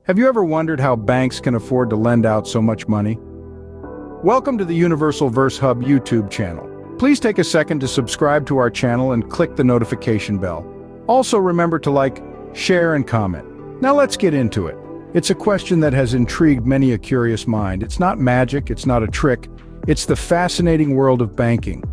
Have you ever wondered how banks can afford to lend out so much money? Welcome to the Universal Verse Hub YouTube channel. Please take a second to subscribe to our channel and click the notification bell. Also remember to like, share, and comment. Now let's get into it. It's a question that has intrigued many a curious mind. It's not magic, it's not a trick. It's the fascinating world of banking,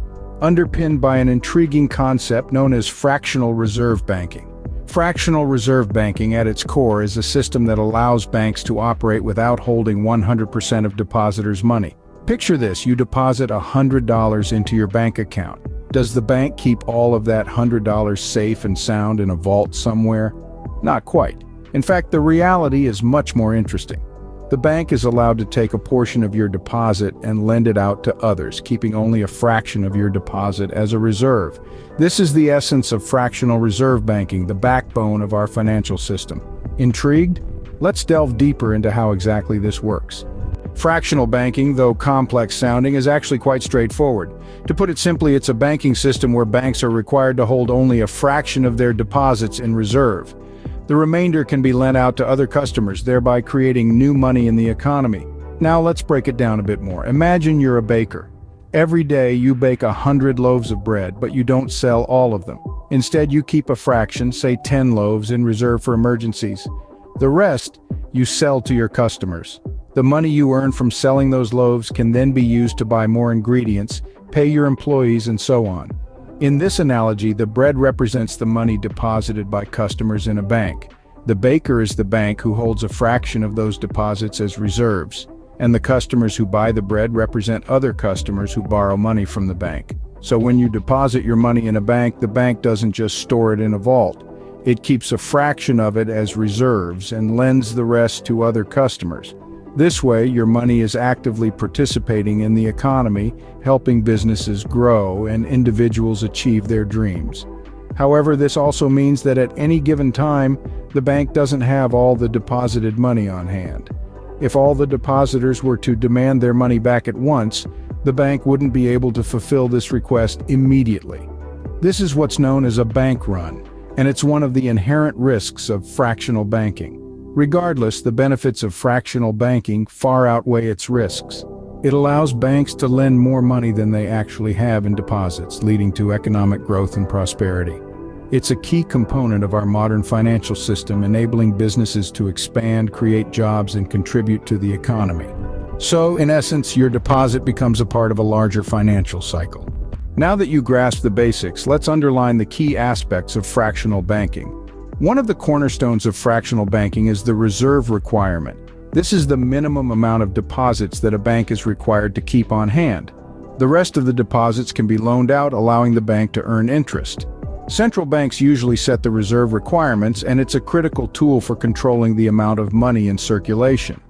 underpinned by an intriguing concept known as fractional reserve banking. Fractional reserve banking at its core is a system that allows banks to operate without holding 100% of depositors' money. Picture this, you deposit $100 into your bank account. Does the bank keep all of that $100 safe and sound in a vault somewhere? Not quite. In fact, the reality is much more interesting. The bank is allowed to take a portion of your deposit and lend it out to others, keeping only a fraction of your deposit as a reserve. This is the essence of fractional reserve banking, the backbone of our financial system. Intrigued? Let's delve deeper into how exactly this works. Fractional banking, though complex sounding, is actually quite straightforward. To put it simply, it's a banking system where banks are required to hold only a fraction of their deposits in reserve. The remainder can be lent out to other customers, thereby creating new money in the economy. Now let's break it down a bit more. Imagine you're a baker. Every day you bake 100 loaves of bread, but you don't sell all of them. Instead, you keep a fraction, say 10 loaves, in reserve for emergencies. The rest, you sell to your customers. The money you earn from selling those loaves can then be used to buy more ingredients, pay your employees, and so on. In this analogy, the bread represents the money deposited by customers in a bank. The baker is the bank who holds a fraction of those deposits as reserves, and the customers who buy the bread represent other customers who borrow money from the bank. So when you deposit your money in a bank, the bank doesn't just store it in a vault. It keeps a fraction of it as reserves and lends the rest to other customers. This way, your money is actively participating in the economy, helping businesses grow and individuals achieve their dreams. However, this also means that at any given time, the bank doesn't have all the deposited money on hand. If all the depositors were to demand their money back at once, the bank wouldn't be able to fulfill this request immediately. This is what's known as a bank run, and it's one of the inherent risks of fractional banking. Regardless, the benefits of fractional banking far outweigh its risks. It allows banks to lend more money than they actually have in deposits, leading to economic growth and prosperity. It's a key component of our modern financial system, enabling businesses to expand, create jobs, and contribute to the economy. So, in essence, your deposit becomes a part of a larger financial cycle. Now that you grasp the basics, let's underline the key aspects of fractional banking. One of the cornerstones of fractional banking is the reserve requirement. This is the minimum amount of deposits that a bank is required to keep on hand. The rest of the deposits can be loaned out, allowing the bank to earn interest. Central banks usually set the reserve requirements, and it's a critical tool for controlling the amount of money in circulation.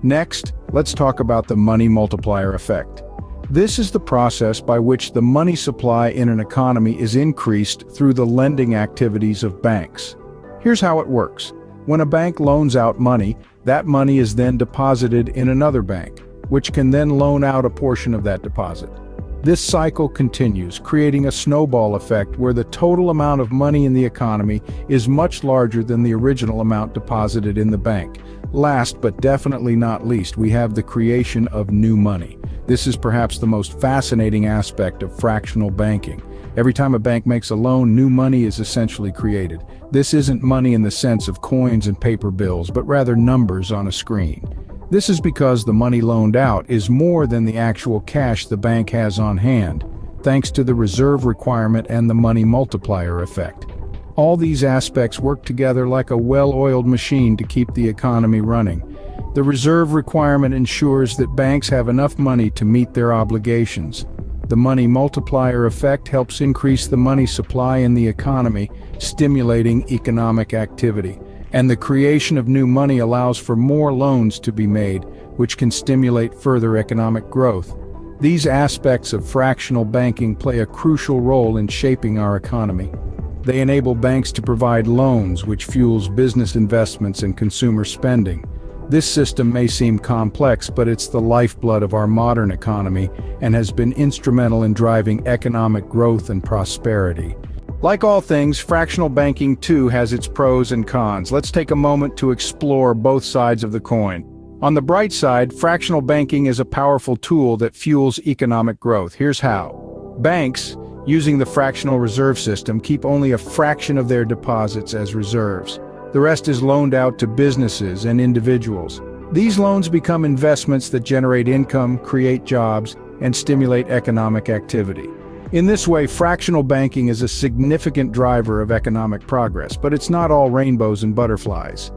Next, let's talk about the money multiplier effect. This is the process by which the money supply in an economy is increased through the lending activities of banks. Here's how it works. When a bank loans out money, that money is then deposited in another bank, which can then loan out a portion of that deposit. This cycle continues, creating a snowball effect where the total amount of money in the economy is much larger than the original amount deposited in the bank. Last but definitely not least, we have the creation of new money. This is perhaps the most fascinating aspect of fractional banking. Every time a bank makes a loan, new money is essentially created. This isn't money in the sense of coins and paper bills, but rather numbers on a screen. This is because the money loaned out is more than the actual cash the bank has on hand, thanks to the reserve requirement and the money multiplier effect. All these aspects work together like a well-oiled machine to keep the economy running. The reserve requirement ensures that banks have enough money to meet their obligations. The money multiplier effect helps increase the money supply in the economy, stimulating economic activity. And the creation of new money allows for more loans to be made, which can stimulate further economic growth. These aspects of fractional banking play a crucial role in shaping our economy. They enable banks to provide loans, which fuels business investments and consumer spending. This system may seem complex, but it's the lifeblood of our modern economy and has been instrumental in driving economic growth and prosperity. Like all things, fractional banking too has its pros and cons. Let's take a moment to explore both sides of the coin. On the bright side, fractional banking is a powerful tool that fuels economic growth. Here's how. Banks, using the fractional reserve system, keep only a fraction of their deposits as reserves. The rest is loaned out to businesses and individuals. These loans become investments that generate income, create jobs, and stimulate economic activity. In this way, fractional banking is a significant driver of economic progress, but it's not all rainbows and butterflies.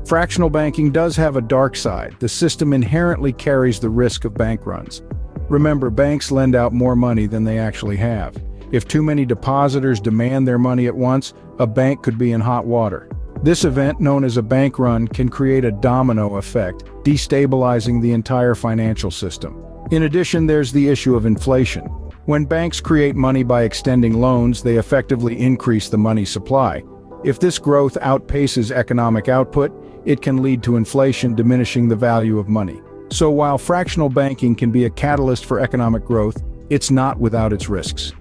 Fractional banking does have a dark side. The system inherently carries the risk of bank runs. Remember, banks lend out more money than they actually have. If too many depositors demand their money at once, a bank could be in hot water. This event, known as a bank run, can create a domino effect, destabilizing the entire financial system. In addition, there's the issue of inflation. When banks create money by extending loans, they effectively increase the money supply. If this growth outpaces economic output, it can lead to inflation, diminishing the value of money. So while fractional banking can be a catalyst for economic growth, it's not without its risks.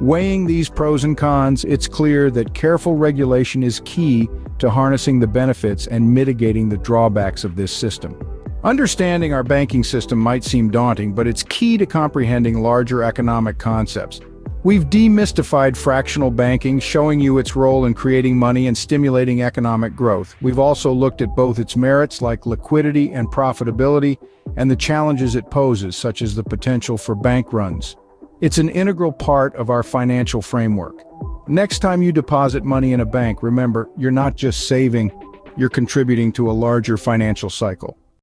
Weighing these pros and cons, it's clear that careful regulation is key to harnessing the benefits and mitigating the drawbacks of this system. Understanding our banking system might seem daunting, but it's key to comprehending larger economic concepts. We've demystified fractional banking, showing you its role in creating money and stimulating economic growth. We've also looked at both its merits, like liquidity and profitability, and the challenges it poses, such as the potential for bank runs. It's an integral part of our financial framework. Next time you deposit money in a bank, remember, you're not just saving, you're contributing to a larger financial cycle.